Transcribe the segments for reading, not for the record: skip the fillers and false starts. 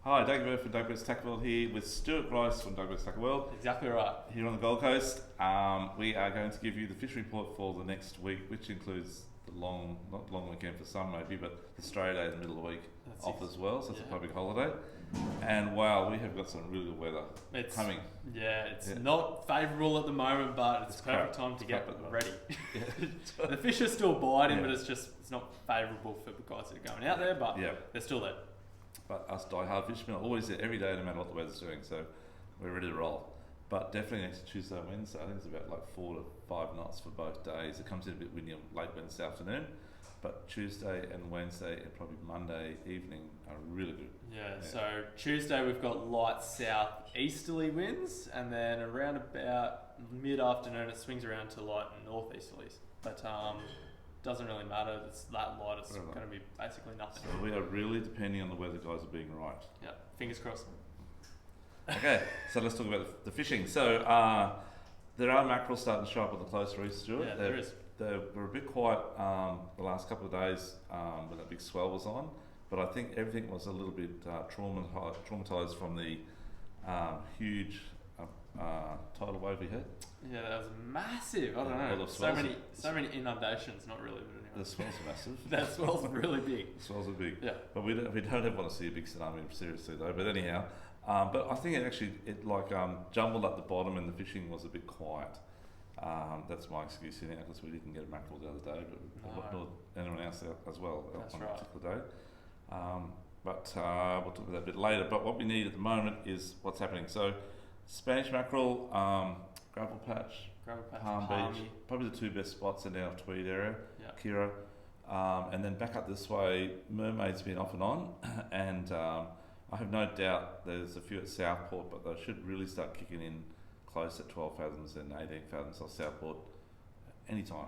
Hi, Doug Bird from Doug Bird's Tackle World here with Stuart Grice from Doug Bird's Tackle World. Exactly right. Here on the Gold Coast, we are going to give you the fish report for the next week, which includes the not long weekend for some maybe, but the Australia Day in the middle of the week off as well, so it's a public holiday. And wow, we have got some really good weather coming. Yeah, it's not favourable at the moment, but it's perfect time to get ready. The fish are still biting, but it's not favourable for the guys that are going out there, but they're still there. But us die-hard fishermen are always there every day, no matter what the weather's doing, so we're ready to roll. But definitely next Tuesday and Wednesday, I think it's about like 4 to 5 knots for both days. It comes in a bit windy on late Wednesday afternoon, but Tuesday and Wednesday and probably Monday evening are really good. Yeah, so Tuesday we've got light south-easterly winds, and then around about mid-afternoon it swings around to light north-easterlies. But doesn't really matter, it's that light, it's going to be basically nothing. So we are really depending on the weather guys are being right. Yeah, fingers crossed. Okay, so let's talk about the fishing. So there are mackerel starting to show up on the close reefs, Stuart. Yeah, there is. They were a bit quiet the last couple of days when that big swell was on, but I think everything was a little bit traumatised from the huge tidal wave we had. Yeah, that was massive. I don't know. So many inundations. Not really, but anyway. The swells are massive. That swell's really big. The swells are big. Yeah. But we don't ever want to see a big tsunami seriously though. But anyhow, but I think it jumbled up the bottom and the fishing was a bit quiet. That's my excuse here now because we didn't get a mackerel the other day, but nor anyone else as well on a particular day. But we'll talk about that a bit later. But what we need at the moment is what's happening. So Spanish mackerel, gravel patch, Palm Beach, probably the two best spots in our Tweed area, Kira. And then back up this way, mermaid's been off and on, and I have no doubt there's a few at Southport, but they should really start kicking in close at 12 fathoms and 18 fathoms off Southport anytime.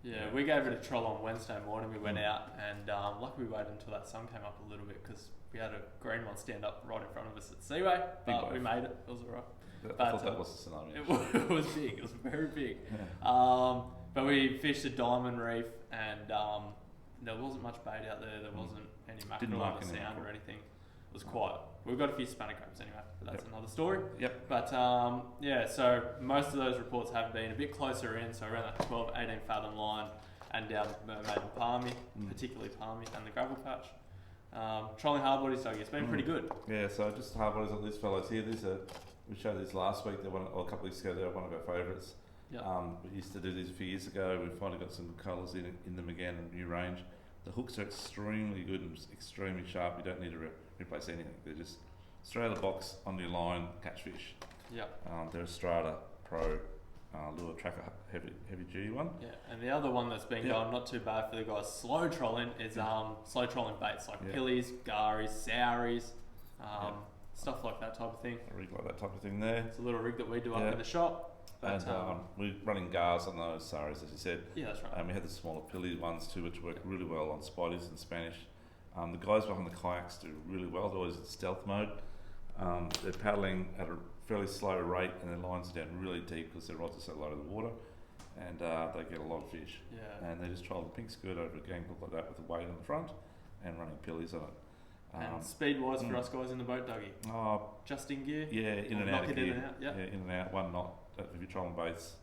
Yeah, we gave it a trial on Wednesday morning. We went out and luckily we waited until that sun came up a little bit because we had a green one stand up right in front of us at Seaway, but we made it. It was alright. I thought that was a tsunami. It was big. It was very big. Yeah. But we fished a diamond reef and there wasn't much bait out there. There wasn't any mackerel on the sound or anything. It was quiet. We've got a few spanner crabs anyway, but that's another story. Yep. But so most of those reports have been a bit closer in, so around that 12, 18 fathom line and down Mermaid and Palmy, particularly Palmy and the gravel patch. Trolling hard bodies, Dougie, it's been pretty good. Yeah, so just hard bodies on these fellows here. We showed these last week, or a couple of weeks ago, they're one of our favourites. Yep. We used to do these a few years ago. We've finally got some colours in them again, a new range. The hooks are extremely good and extremely sharp. You don't need to replace anything. They're just straight out of the box on your line, catch fish. They're a Strata Pro lure tracker, heavy duty one. Yeah, and the other one that's been going not too bad for the guys slow trolling is slow trolling baits like pillies, garies, souries, stuff like that type of thing. A rig like that type of thing there. It's a little rig that we do up in the shop. And we're running gars on those saris, as you said. Yeah, that's right. And we had the smaller pilly ones too, which work really well on spiders in Spanish. The guys behind the kayaks do really well. They're always in stealth mode. They're paddling at a fairly slow rate, and their lines are down really deep because their rods are so low to the water, and they get a lot of fish. Yeah. And they just troll the pink skirt over a gang hook like that with a weight on the front, and running pillies on it. And speed-wise for us guys in the boat, Dougie? Just in gear? Yeah, in and out of gear. In and out, yeah, in and out, 1 knot if you're trolling baits.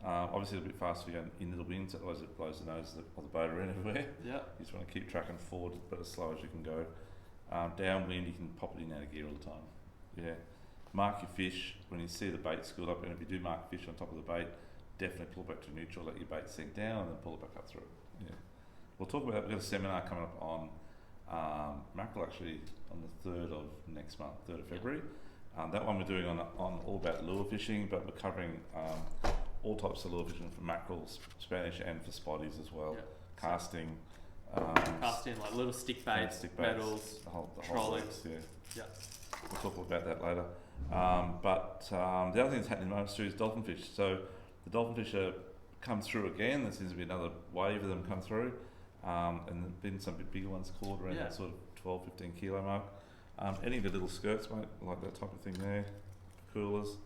Obviously, it's a bit faster if you're going into the winds, otherwise it blows the nose of the boat around everywhere. Yeah. You just want to keep tracking forward, but as slow as you can go. Downwind, you can pop it in and out of gear all the time. Yeah. Mark your fish when you see the bait schooled up, and if you do mark fish on top of the bait, definitely pull back to neutral, let your bait sink down, and then pull it back up through. Yeah. We'll talk about that. We've got a seminar coming up on mackerel actually on the 3rd of next month, 3rd of February. That one we're doing on all about lure fishing, but we're covering all types of lure fishing for mackerels, Spanish and for spotties as well. Casting. Casting like little stick baits, metals, the whole trolling. Yeah. We'll talk about that later. But the other thing that's happening at the moment too is dolphin fish. So the dolphin fish come through again. There seems to be another wave of them come through. And there's been some bigger ones caught around that sort of 12, 15 kilo mark. Any of the little skirts, mate, like that type of thing there. Coolers.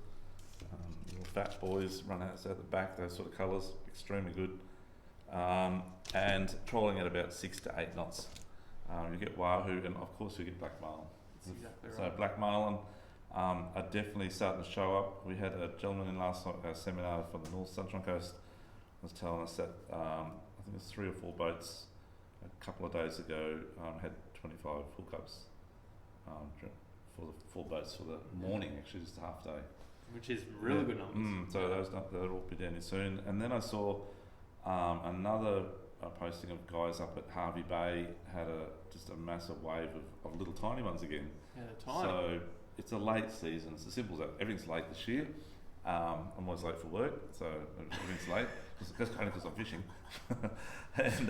Little fat boys run out the back, those sort of colours, extremely good. And trolling at about 6 to 8 knots. You get wahoo, and of course you get black marlin. That's exactly So right. black marlin are definitely starting to show up. We had a gentleman in last night, a seminar from the North Sunshine Coast, was telling us that I think it was 3 or 4 boats a couple of days ago had 25 hookups for the 4 boats for the morning, actually just a half day. Which is really good numbers. So that'll all be down here soon. And then I saw another posting of guys up at Harvey Bay had just a massive wave of little tiny ones again. Yeah, they're tiny. So it's a late season. It's as simple as that. Everything's late this year. I'm always late for work, so everything's late. That's kind of because I'm fishing. And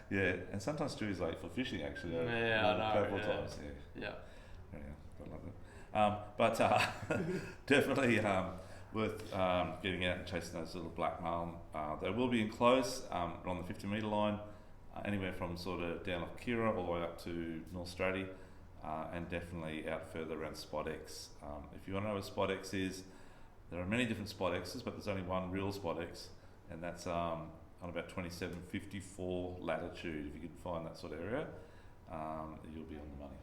yeah, and sometimes Stewie's late for fishing actually. Yeah, I know. A couple of times, Yeah. I love that. But definitely worth getting out and chasing those little black marlin. They will be in close on the 50 metre line, anywhere from sort of down off Kira all the way up to North Straddie, and definitely out further around Spot X. If you want to know what Spot X is, there are many different Spot X's, but there's only one real Spot X, and that's on about 2754 latitude. If you can find that sort of area, you'll be on the money.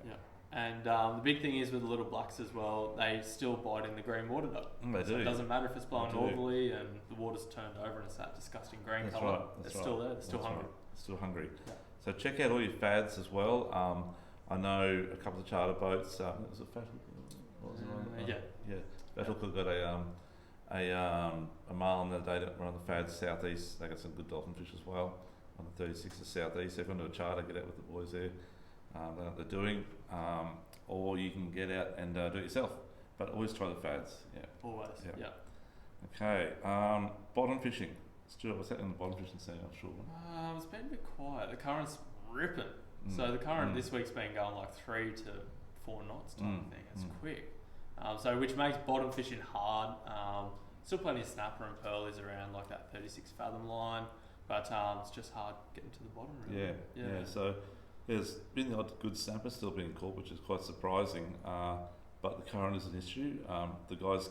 Yeah. And the big thing is with the little blacks as well, they still bite in the green water though. They do. So it doesn't matter if it's blowing They do. northerly and the water's turned over and it's that disgusting green That's colour. right. It's still there. It's still That's hungry. right. Still hungry. Yeah. So check out all your fads as well. I know a couple of charter boats. Was it Fat Hook? What was it on? Yeah. Fat Hook got a marlin the other day that run the fads southeast. They got some good dolphin fish as well on the 36 of southeast. If you want to do a charter, get out with the boys there. They know what they're doing. Or you can get out and do it yourself. But always try the fads. Yeah. Always. Yeah. Okay. Bottom fishing. Stuart, what's happening in the bottom fishing scene offshore? It's been a bit quiet. The current's ripping. So the current this week's been going like 3 to 4 knots type of thing. It's quick. So which makes bottom fishing hard. Still plenty of snapper and pearlies around like that 36 fathom line, but it's just hard getting to the bottom really. Yeah. So there's been the odd good snapper still being caught, which is quite surprising. But the current is an issue. The guys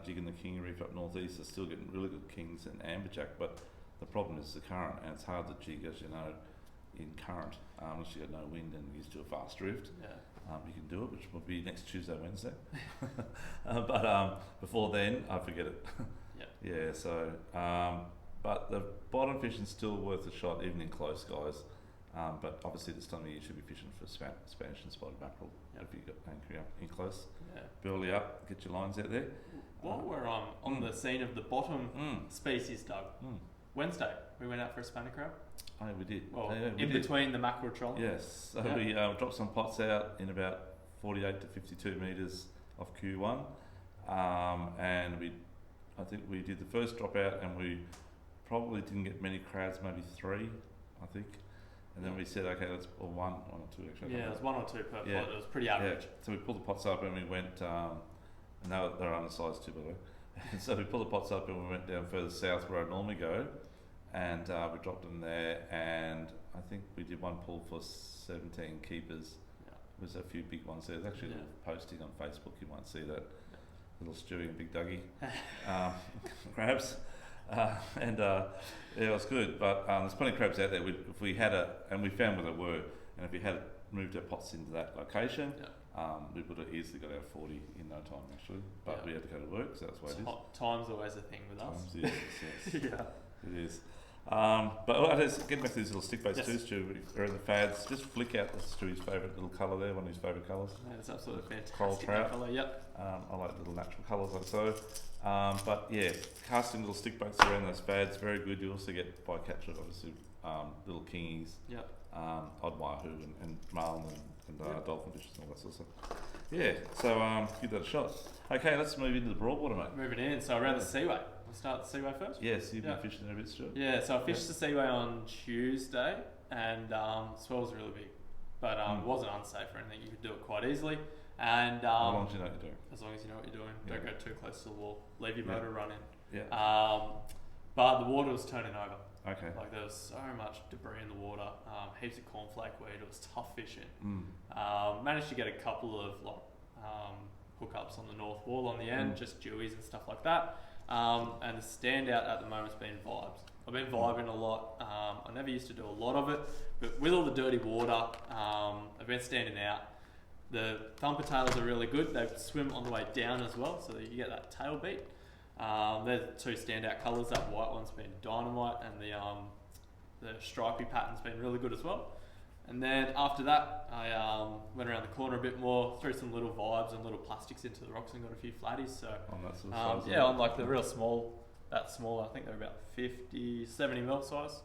jigging the king reef up northeast are still getting really good kings and amberjack, but the problem is the current, and it's hard to jig, as you know, in current unless you got no wind and used to a fast drift. Yeah. You can do it, which will be next Tuesday, Wednesday. But before then, I forget it. Yeah. So, but the bottom fishing still worth a shot, even in close, guys. But obviously, this time of year you should be fishing for Spanish and spotted mackerel. If you got anchoring up in close, burley up, get your lines out there. While we're on the scene of the bottom species, Doug, Wednesday we went out for a spanner crab. Oh, we did. Well, we in did. between the mackerel trolley. Yes. So we dropped some pots out in about 48 to 52 metres off Q1, and I think we did the first drop out, and we probably didn't get many crabs, maybe 3, I think. And then we said, okay, let's or one or two actually. Yeah, it was 1 or 2 per pot. Yeah. It was pretty average. Yeah. So we pulled the pots up and we went, and they're undersized too, by the way. And so we pulled the pots up and we went down further south where I normally go, and we dropped them there. And I think we did one pull for 17 keepers. Yeah. There's a few big ones there. There's actually a little posting on Facebook. You might see that little Stewie and Big Dougie crabs. Yeah, it was good, but there's plenty of crabs out there. If we had and we found where they were, and if we had moved our pots into that location, we would have easily got our 40 in no time actually. But we had to go to work, so that's why it is. Time's always a thing with us. Yes. Yeah. It is. But getting back to these little stick baits too, Stu, or in the fads, just flick out Stu's favourite little colour there, one of his favourite colours. Yeah, it's absolutely fantastic. Coral trout. Colour, yep. I like little natural colours like so. But yeah, casting little stick baits around those fads, very good. You also get bycatch, obviously, little kingies, odd wahoo and marlin and dolphin fish and all that sort of stuff. Yeah, so give that a shot. Okay, let's move into the broadwater, mate. Moving in, so around the seaway. We'll start the seaway first? Yes, you've been fishing there a bit, Stuart. Yeah, so I fished the seaway on Tuesday, and swell was really big. But it wasn't unsafe or anything, you could do it quite easily. And how long do you know what you're doing? As long as you know what you're doing, don't go too close to the wall. Leave your motor running. Yeah. But the water was turning over. Okay. Like there was so much debris in the water, heaps of cornflake weed. It was tough fishing. Managed to get a couple of hookups on the north wall on the end, just dewies and stuff like that. And the standout at the moment's been vibes. I've been vibing a lot. I never used to do a lot of it, but with all the dirty water, I've been standing out. The thumper tails are really good. They swim on the way down as well, so that you get that tail beat. They're the two standout colours. That white one's been dynamite, and the stripy pattern's been really good as well. And then after that, I went around the corner a bit more, threw some little vibes and little plastics into the rocks and got a few flatties. So On that sort of size. yeah, on like the real small, that small, I think they're about 50, 70 mil size.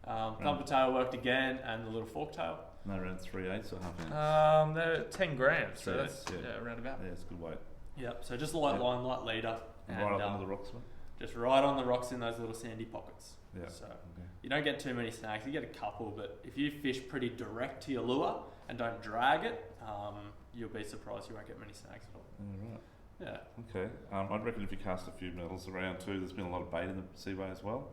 Thumper tail worked again, and the little fork tail. No, around 3/8 or half an inch. They're 10 grams, so Yes, that's around about. Yeah, it's a good weight. Yep, so just light line, light leader. And right up under the rocks, mate. Just right on the rocks in those little sandy pockets. Yeah. So Okay. you don't get too many snags. You get a couple, but if you fish pretty direct to your lure and don't drag it, you'll be surprised you won't get many snags at all. Yeah, right. Yeah. Okay. I'd reckon if you cast a few metals around too, there's been a lot of bait in the seaway as well,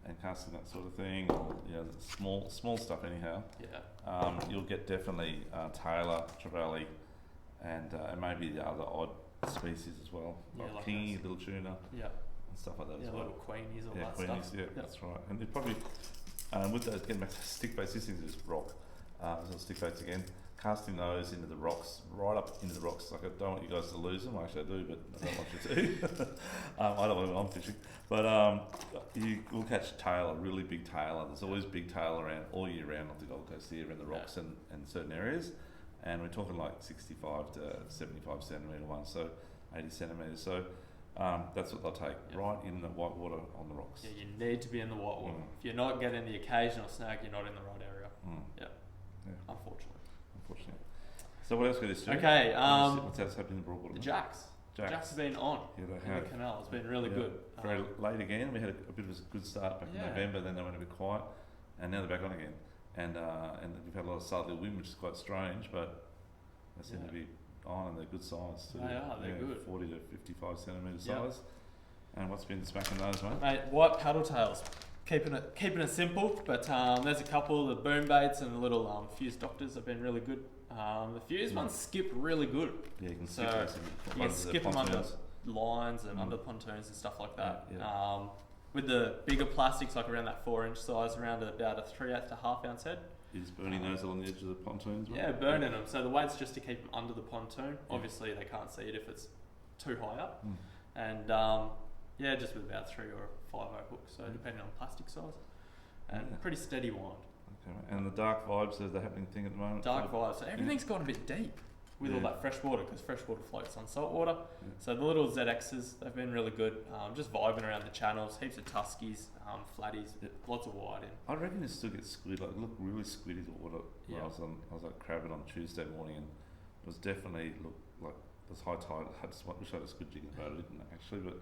and casting that sort of thing, or, small stuff anyhow. Yeah. You'll get definitely Taylor, trevally, and maybe the other odd species as well, like kingy, little tuna, Yeah. and stuff like that as Yeah, well. little queenies, all that Queenies, stuff. yeah, that's right. And it probably, with those, getting back to stick baits, these things just rock. So stick baits again, casting those into the rocks, right up into the rocks. Like I don't want you guys to lose them. Actually, I do, but I don't want you to. I don't want when I'm fishing. But you will catch tailor, really big tailor. There's always big tailor around all year round on the Gold Coast here, around the rocks and certain areas. And we're talking like 65 to 75 centimetre ones, so 80 centimetres. So that's what they'll take, right in the white water on the rocks. Yeah, you need to be in the white water. If you're not getting the occasional snag, you're not in the right area. Yeah. Unfortunately. So what else got this to? Okay. What's else happening in the broadwater? The jacks. Jacks have been on Yeah, they in have. the canal. It's been really good. Very late again. We had a bit of a good start back in November, then they went a bit quiet, and now they're back on again. And we've had a lot of southerly wind, which is quite strange, but they seem to be on, and they're good size too. They are. They're good. 40 to 55 centimetre size. And what's been smacking those, mate? Mate, white paddle tails. Keeping it simple, but there's a couple of the boom baits and the little fuse doctors have been really good. The fuse ones skip really good. Yeah, you can so skip those. You can skip them under lines and under pontoons and stuff like that. Yeah. With the bigger plastics, like around that 4-inch size, around about a 3/8 to half ounce head. Is burning those along the edge of the pontoons? Right? Yeah, burning them. So the weight's just to keep them under the pontoon. Obviously, they can't see it if it's too high up. And just with about 3 or 5/0 hooks, so depending on plastic size. And pretty steady wind. Okay, and the dark vibes are the happening thing at the moment? Dark vibes. So everything's gone a bit deep with all that fresh water, because fresh water floats on salt water. So the little ZXs, they've been really good. Just vibing around the channels, heaps of tuskies, flatties, lots of wide in. I reckon it still gets squid. Like, it looked really squiddy the water. I was like crabbing on Tuesday morning, and it was definitely looked like it was high tide. I wish I had a squid jig about it, didn't actually, but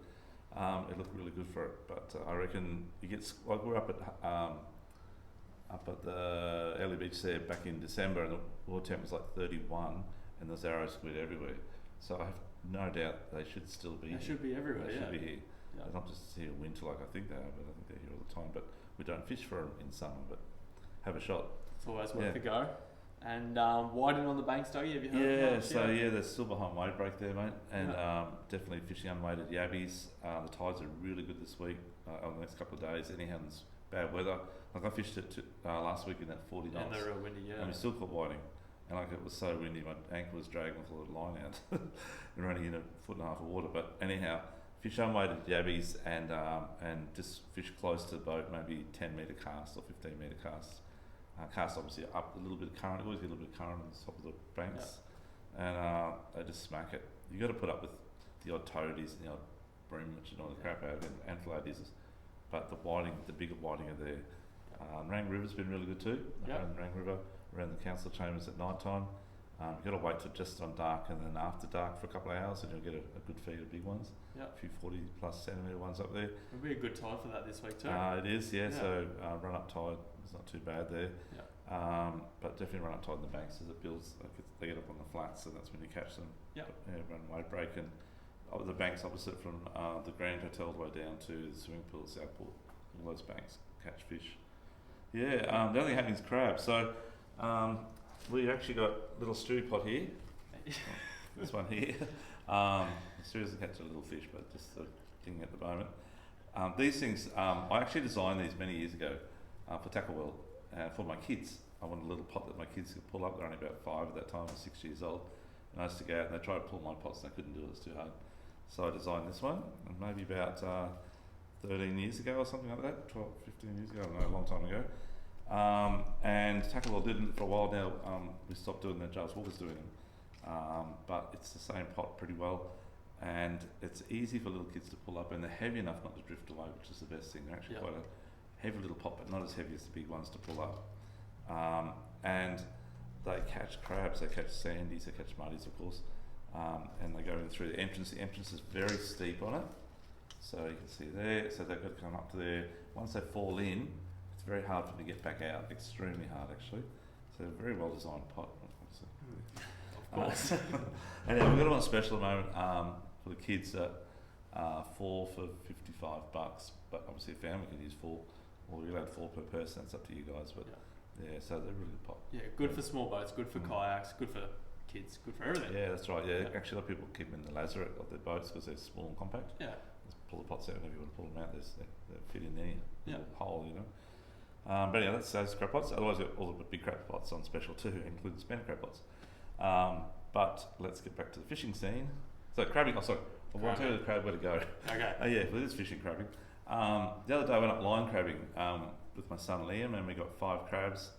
it looked really good for it. But I reckon you get like we're up at the Early Beach there back in December, and the water temp was like 31, and there's arrow squid everywhere. So I have no doubt they should still be. They should be everywhere. They should be here. Yeah. They're not just here in winter like I think they are, but I think they're here all the time. But we don't fish for them in summer, but have a shot. It's always worth a go. And widening on the banks, Dougie, have you heard Yeah, of so they're still behind wave break there, mate, and definitely fishing unweighted yabbies. The tides are really good this week, over the next couple of days. Anyhow, there's bad weather. Like I fished it last week in that 40 knots. And they're real windy, and we still caught whiting. And like it was so windy, my ankle was dragging with a little line out and running in 1.5 foot of water. But anyhow, fish unweighted yabbies and just fish close to the boat, maybe 10 metre casts or 15 metre casts. Cast obviously up a little bit of current, always get a little bit of current on the top of the banks, and they just smack it. You got to put up with the odd toadies and the odd bream, which annoy the crap out of it, and flatties. But the whiting, the bigger whiting are there. Rang River's been really good too. Rang River around the council chambers at night time. You've got to wait till just on dark and then after dark for a couple of hours, and you'll get a good feed of big ones. A few 40 plus centimetre ones up there. It'll be a good tide for that this week too. It is, so run up tide is not too bad there. But definitely run up tide in the banks as it builds. Like they get up on the flats, and that's when you catch them. Run wave break, and the banks opposite from the Grand Hotel all the way down to the swimming pool at Southport. All those banks catch fish. The only thing happening is crab. So we've actually got a little stewie pot here. This one here. Stewie doesn't catch a little fish, but just the thing at the moment. These things, I actually designed these many years ago for Tackle World for my kids. I wanted a little pot that my kids could pull up. They're only about 5 at that time, or 6 years old. And I used to go out and they tried to pull my pots and I couldn't do it, it was too hard. So I designed this one, and maybe about 13 years ago or something like that, 12, 15 years ago, I don't know, a long time ago. And Tacklewill did it for a while now. We stopped doing them, Giles Walker's doing them. But it's the same pot pretty well, and it's easy for little kids to pull up, and they're heavy enough not to drift away, which is the best thing. They're actually quite a heavy little pot, but not as heavy as the big ones to pull up. And they catch crabs, they catch sandies, they catch muddies, of course, and they go in through the entrance. The entrance is very steep on it, so you can see there, so they've got to come up to there. Once they fall in, it's very hard for them to get back out, extremely hard actually. So a very well designed pot. Of course. Anyway, we've got them on special at the moment for the kids at 4 for $55, but obviously a family can use 4, or you're allowed 4 per person, that's up to you guys, but yeah, so they're really good pot. Yeah, good for small boats, good for kayaks, good for kids, good for everything. Yeah, that's right. Yeah, actually, a lot of people keep them in the lazarette of their boats because they're small and compact. Yeah. Just pull the pots out whenever you want to pull them out. They fit in there. Yeah. Hole, you know. But yeah, that's those crab pots. Otherwise, all the big crab pots on special too, including spent crab pots. But let's get back to the fishing scene. So crabbing. Oh, sorry. I want to tell you the crab where to go. Okay. Yeah, well, it is fishing crabbing. The other day I went up line crabbing with my son Liam, and we got 5 crabs.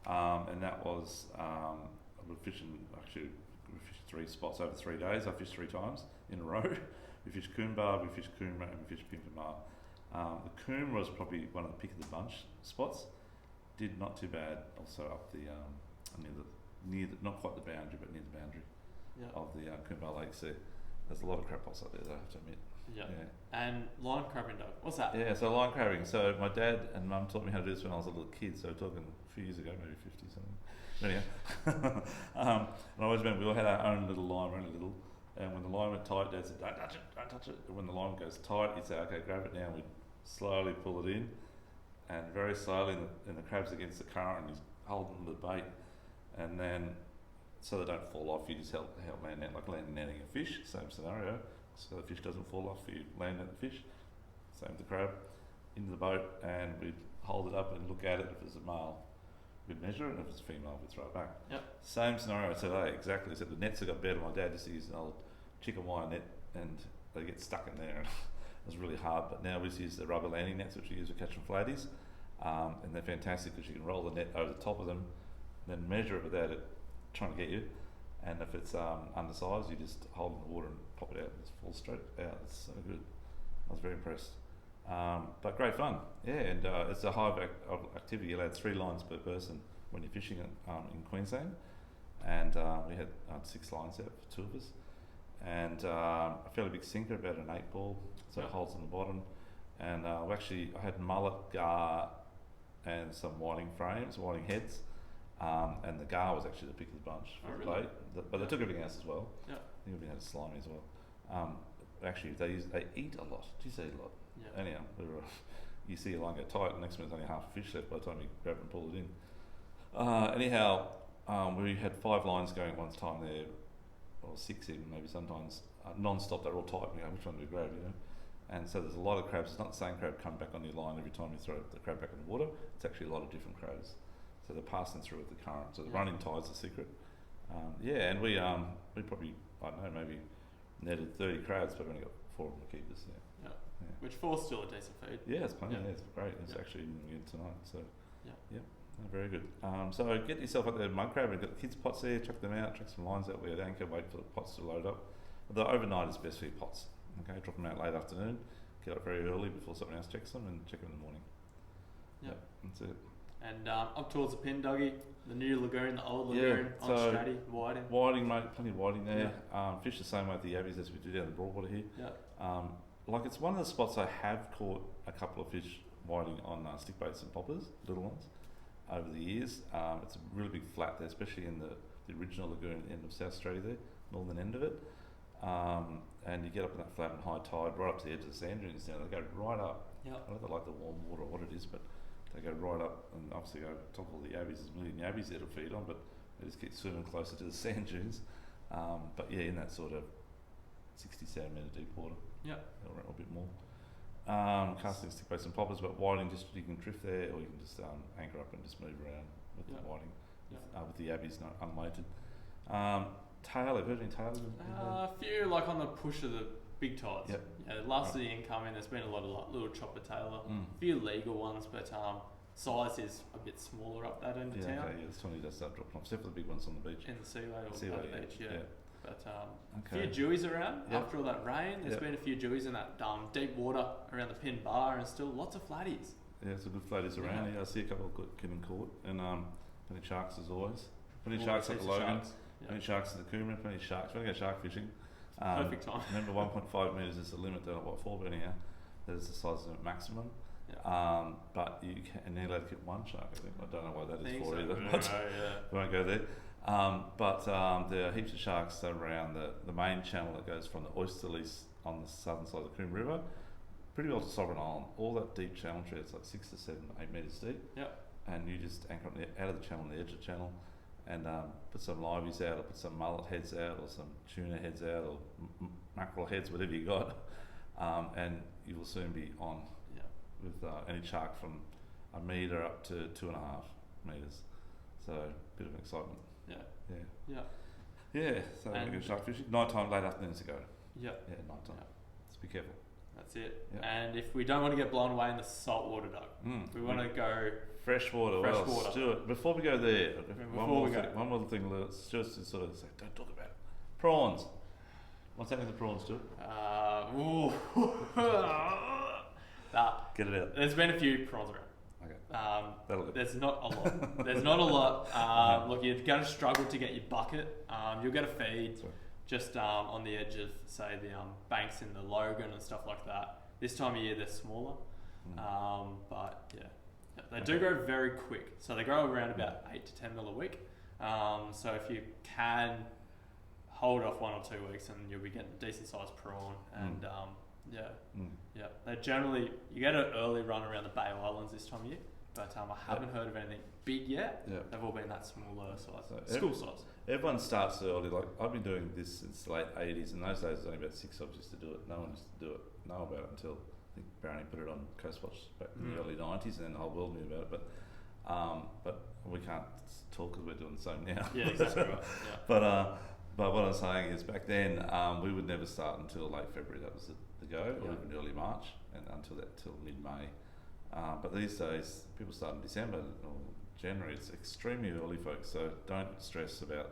And that was we fished 3 spots over 3 days. I fished 3 times in a row. We fished Coombar, we fished Coomera, and we fished Pimpamar. The Coomera was probably one of the pick of the bunch spots. Did not too bad. Also up the near the not quite the boundary, but near the boundary of the Coombar Lakes there. There's a lot of crab pots up there, I have to admit. Yeah. And line crabbing, Doug. What's that? Yeah, so line crabbing. So my dad and mum taught me how to do this when I was a little kid. So we're talking a few years ago, maybe 50 something. Anyhow, and I always remember we all had our own little line, we're only little. And when the line went tight, Dad said, "Don't touch it, don't touch it." And when the line goes tight, he'd say, "Okay, grab it now." We'd slowly pull it in, and very slowly, and the crab's against the current, and he's holding the bait, and then so they don't fall off, you just help land net, like landing a fish. Same scenario. So the fish doesn't fall off, you land at the fish. Same with the crab, into the boat, and we'd hold it up and look at it. If it's a male, we'd measure it, and if it's a female, we'd throw it back. Yep. Same scenario today, exactly. Except the nets have got better. My dad used to use an old chicken wire net, and they get stuck in there. It was really hard, but now we just use the rubber landing nets, which we use for catching flatties, and they're fantastic because you can roll the net over the top of them, then measure it without it trying to get you. And if it's undersized, you just hold it in the water and pop it out, and it falls straight out. It's so good. I was very impressed. But great fun, yeah. And it's a hive of activity. You're allowed 3 lines per person when you're fishing it in Queensland, and we had 6 lines out for 2 of us, and a fairly big sinker, about an 8 ball, so it holds on the bottom. And I had mullet, gar, and some whiting frames, whiting heads. And the gar was actually the pick of the bunch for the bait, but they took everything else as well. Yeah. I think everything had slimy as well. Actually, they eat a lot. Do you say a lot? Yeah. Anyhow, you see a line go tight, and next minute's only half a fish left by the time you grab it and pull it in. Anyhow, we had 5 lines going at one time there, or 6 even, maybe sometimes, non-stop. They're all tight, and you go, which one do we grab, you know? And so there's a lot of crabs. It's not the same crab coming back on your line every time you throw the crab back in the water. It's actually a lot of different crabs. So they're passing through with the current. So the running tide's the secret. And we probably, I don't know, maybe netted 30 crabs, but we only got 4 of them to keep us. Yeah. Which 4's still a decent feed. Yeah, it's plenty. Yeah, it's great. It's actually even again tonight. So very good. So get yourself up there, mud crab. We've got the kids' pots there. Chuck them out. Chuck some lines out where at anchor. Wait for the pots to load up. The overnight is best for your pots. Okay, drop them out late afternoon. Get up very early before someone else checks them, and check them in the morning. Yep, that's it. And up towards the pin, Dougie, the new lagoon, the old lagoon, on Stratty, whiting. Whiting, mate, plenty of whiting there. Fish the same way with the yabbies as we do down the Broadwater here. Like it's one of the spots I have caught a couple of fish whiting on stick baits and poppers, little ones, over the years. It's a really big flat there, especially in the original lagoon end of South Australia there, northern end of it. And you get up in that flat and high tide, right up to the edge of the sand dunes now. They go right up. I don't know if they like the warm water or what it is, but they go right up and obviously over the top of all the yabbies. There's a million yabbies there to feed on, but they just keep swimming closer to the sand dunes. But yeah, in that sort of 67 metre deep water. Or a bit more. Casting stick baits and poppers, but whiting, just you can drift there, or you can just anchor up and just move around with the whiting, Yeah. with the abbies not unweighted. Tail, have you heard any tails? A few like on the push of the big tides. Yep. Yeah, last of the incoming, there's been a lot of like little chopper tailer, Mm. a few legal ones, but size is a bit smaller up that end of Yeah, town. okay, yeah, this one does start dropping off, except for the big ones on the beach. In the seaway or Seaway, at the beach, yeah. But a Okay. few dewies around Yep. after all that rain. There's Yep. been a few dewies in that deep water around the pin bar, and still lots of flatties. Yeah, it's a good floaters around. Yeah, I see a couple of getting caught, and plenty of sharks as always. Plenty of sharks at the Logan, plenty of sharks at the Coomera, plenty of sharks. We're going to go shark fishing. Perfect time. Remember, 1.5 metres is the limit. They're not what 4 anyhow. That is the size limit maximum. Yeah. But you can you're allowed to get one shark. I think I don't know what that is for so. either. No, But yeah. we won't go there. But there are heaps of sharks around the main channel that goes from the Estuary on the southern side of the Coomera River, pretty well to Sovereign Island. All that deep channel tree, it's like 6 to 7, 8 metres deep. Yep. And you just anchor out of the channel, on the edge of the channel, and put some liveys out, or put some mullet heads out, or some tuna heads out, or mackerel heads, whatever you got, and you will soon be on with any shark from a metre up to 2.5 metres. So a bit of excitement. Yeah. Yeah. Yeah. Yeah. So we're going shark fishing. Night time, late afternoons to go. Yeah. Yeah, night time. Yeah. Just be careful. That's it. Yep. And if we don't want to get blown away in the saltwater, Doug, we want to go freshwater. Fresh Well, water. Stuart, before we go there, one more thing, just to sort of say, don't talk about it. Prawns. What's happening with the prawns, Stuart? Get it out. There's been a few prawns around. Okay. That'll do. There's not a lot. There's not a lot. Look, you're going to struggle to get your bucket. You'll get a feed just on the edge of, say, the banks in the Logan and stuff like that. This time of year, they're smaller. But yeah, they do grow very quick. So they grow around about 8 to 10 mil a week. So if you can hold off 1 or 2 weeks, and you'll be getting a decent sized prawn. And yeah, they generally, you get an early run around the Bay Islands this time of year. But I haven't heard of anything big yet. Yep. They've all been that smaller size, So school size. Everyone starts early. Like I've been doing this since the late 80s. In those days, there was only about 6 of us used to do it. No one used to know about it until I think Barony put it on Coast Watch back in the early 90s, and then the whole world knew about it. But we can't talk because we're doing the same now. Yeah, exactly right. Yeah. But what I'm saying is, back then we would never start until late February. That was the go, or even early March, and till mid-May. But these days, people start in December or January. It's extremely early, folks. So don't stress about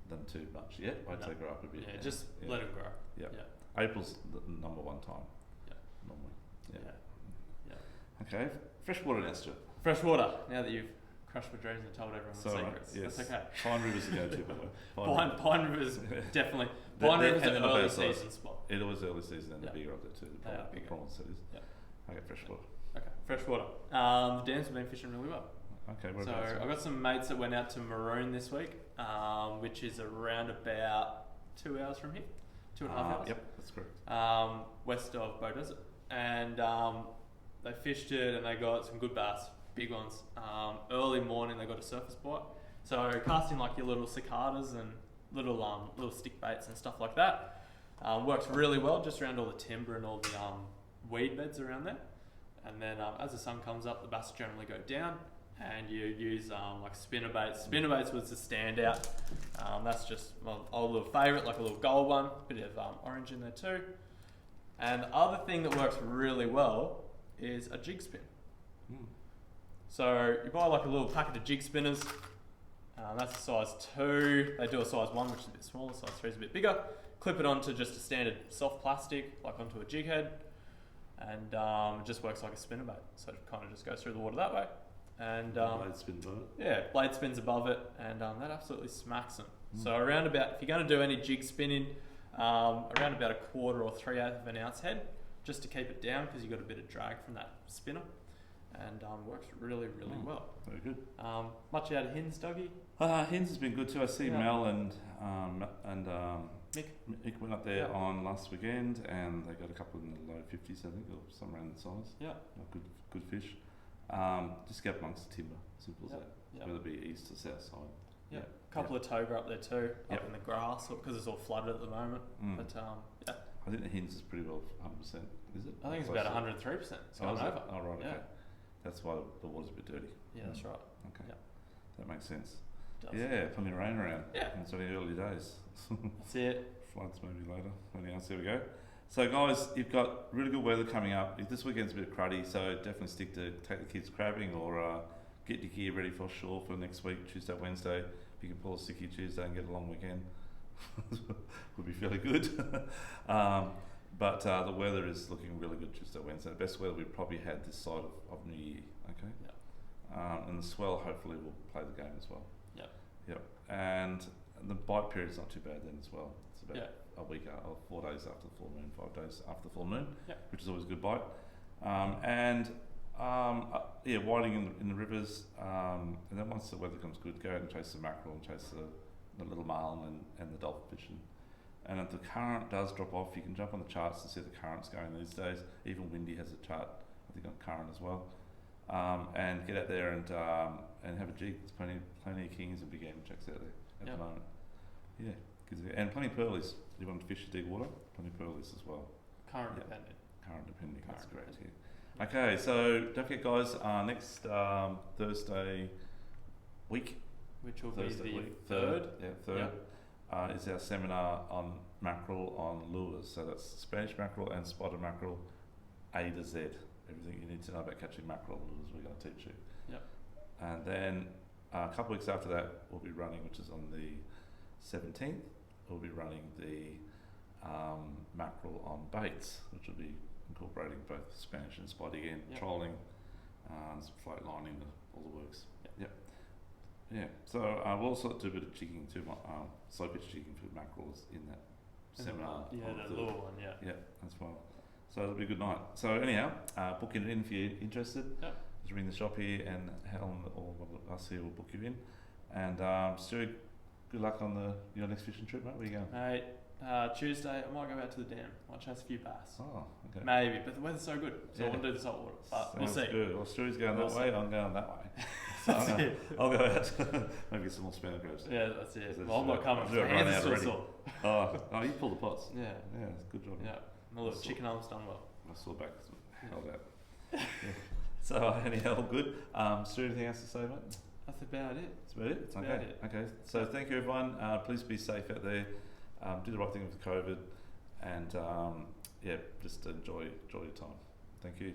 them too much yet. Wait till they grow up a bit. Yeah, just let them grow. Yeah. Yeah. April's the number one time. Yeah. Normally. Yeah. Yeah. Okay. Freshwater now, Stuart. Freshwater. Now that you've crushed my dreams and told everyone the secrets, yes. that's okay. Pine River's the go-to, by the way. Pine River's definitely. Pine River's an early size. season spot. It was early season, and Yeah. the bigger up there too. They are The bigger. prawns, that is. Yeah. Okay, freshwater. Okay, freshwater. The dams have been fishing really well. Okay, So I've got some mates that went out to Maroon this week, which is around about 2 hours from here, 2.5 hours. Yep, that's correct. West of Bow Desert, and they fished it and they got some good bass, big ones. Early morning they got a surface bite, so casting like your little cicadas and little stick baits and stuff like that works really well just around all the timber and all the weed beds around there. And then as the sun comes up, the bass generally go down, and you use like spinner baits. Spinner baits was the standout. That's just my old little favourite, like a little gold one, bit of orange in there too. And the other thing that works really well is a jig spin. So you buy like a little packet of jig spinners. That's a size 2. They do a size 1, which is a bit smaller. Size 3 is a bit bigger. Clip it onto just a standard soft plastic, like onto a jig head, and it just works like a spinner bait. So it kind of just goes through the water that way. And Blade spin above it. yeah, blade spins above it, and that absolutely smacks them. So around about, if you're going to do any jig spinning, around about 1/4 or 3/8 of an ounce head, just to keep it down, because you've got a bit of drag from that spinner, and works really well. Very good. Much out of Hins, Dougie? Hins has been good too. I see Mel and Mick went up there on last weekend, and they got a couple in the low 50s, I think, or somewhere around the size. Yeah. Good fish. Just get amongst the timber, simple as that. Whether it be east or south side. Yeah. A couple of toga up there too, up in the grass, because it's all flooded at the moment. But yeah. I think the Hins is pretty well 100%, is it? I think it's about 103%. It's gone over. Oh, right, okay. Yeah. That's why the water's a bit dirty. Yeah, that's right. Okay. Yeah. That makes sense. Does. Yeah, plenty of rain around. Yeah. And it's only early days. That's it. Floods maybe later. Anything else? There we go. So guys, you've got really good weather coming up. This weekend's a bit cruddy, so definitely take the kids crabbing or get your gear ready for offshore for next week, Tuesday, Wednesday. If you can pull a sickie Tuesday and get a long weekend, would be fairly good. But the weather is looking really good Tuesday, Wednesday. The best weather we've probably had this side of New Year. Okay. Yeah. And the swell hopefully will play the game as well. Yep. Yep. And the bite period's not too bad then as well. It's about Yeah. a week or 4 days after the full moon, 5 days after the full moon, Yep. which is always a good bite. Whiting in the rivers, and then once the weather comes good, go out and chase the mackerel and chase the little marlin and the dolphin fishing. And if the current does drop off, you can jump on the charts to see the currents going these days. Even Windy has a chart, I think, on current as well. And get out there and have a jig. There's plenty of kings and big game checks out there at the moment. Yeah, and plenty of pearlies. If you want to fish the deep water, plenty of pearlies as well. Current dependent. Current depending, that's Current correct. dependent. Yeah. Okay, so don't forget, guys. Next Thursday week, Which will Thursday be the week, third. third. Is our seminar on mackerel on lures. So that's Spanish mackerel and spotted mackerel, A to Z. Everything you need to know about catching mackerel lures, we're going to teach you. Yep. And then a couple of weeks after that, we'll be running, which is on the 17th, we'll be running the mackerel on baits, which will be incorporating both Spanish and spot again, trolling, float lining, all the works. Yep. Yeah, so we'll also do a bit of jigging too, slow pitch jigging for mackerels in that seminar. The lure one, Yeah, as well. So it'll be a good night. So anyhow, book it in if you're interested. Yep. Just ring the shop here and Helen or one of us here will book you in. And Stuart, good luck on your next fishing trip, mate. Where you going? Mate, Tuesday I might go out to the dam. Might chase a few bass. Oh, okay. Maybe, but the weather's so good, so I want to do the salt water. But we'll see. Good. Well, Stuart's going that way. I'm going that way. So I'll go out. Maybe get some more spinner grabs. Yeah, that's it. That's Well, I'm not coming. I've My hands are still already. sore. Oh, you pulled the pots. Yeah. Yeah, good job. Yeah. My little chicken arm's done well. My sore back held out. Yeah. So anyhow, all good. Stu, anything else to say, mate? That's about it. That's about it. It's okay. About it. Okay. So thank you, everyone. Please be safe out there. Do the right thing with COVID, and just enjoy your time. Thank you.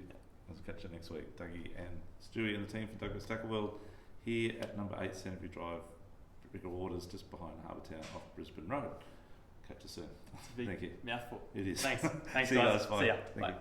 Let's catch you next week. Dougie and Stewie and the team from Douglas Tackle World here at number 8 Centenary Drive, Bigger Waters, just behind Harbour Town off Brisbane Road. Catch you soon. It's a big Thank you. mouthful. It is. Thanks. Thanks, See you guys. guys. Bye. See ya. Thank Bye. you.